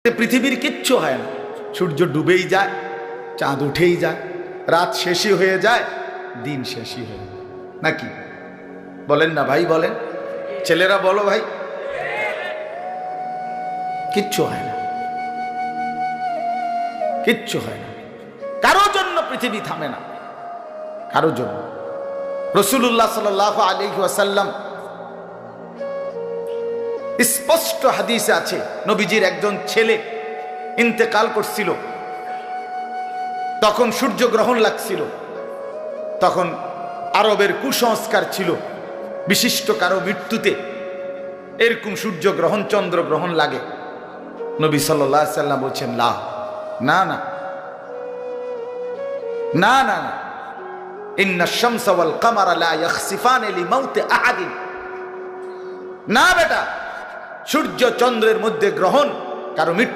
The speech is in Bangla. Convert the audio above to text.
পৃথিবীর কিচ্ছু হয় না, সূর্য ডুবেই যায়, চাঁদ উঠেই যায়, রাত শেষই হয়ে যায়, দিন শেষই হয়ে যায়, নাকি বলেন না ভাই? বলেন, ছেলেরা বলো ভাই, কিচ্ছু হয় না, কিচ্ছু হয় না। কারো জন্য পৃথিবী থামে না, কারো জন্য। রাসূলুল্লাহ সাল্লাল্লাহু আলাইহি ওয়াসাল্লাম স্পষ্ট হাদিসে আছে, নবীজির একজন ছেলে ইন্তেকাল করছিল, তখন সূর্যগ্রহণ লাগছিল। তখন আরবের কুসংস্কার ছিল, বিশিষ্ট কারো মৃত্যুতে এরকম সূর্যগ্রহণ চন্দ্রগ্রহণ লাগে। নবী সাল্লাল্লাহু আলাইহি ওয়াসাল্লাম বলছেন, না না না না না না, ইন্না শামসা ওয়াল কামারা লা ইয়াখসিফান লিমাউতি আহাদিন। না বেটা, সূর্য চন্দ্রের মধ্যে গ্রহণ কারো মৃত্যু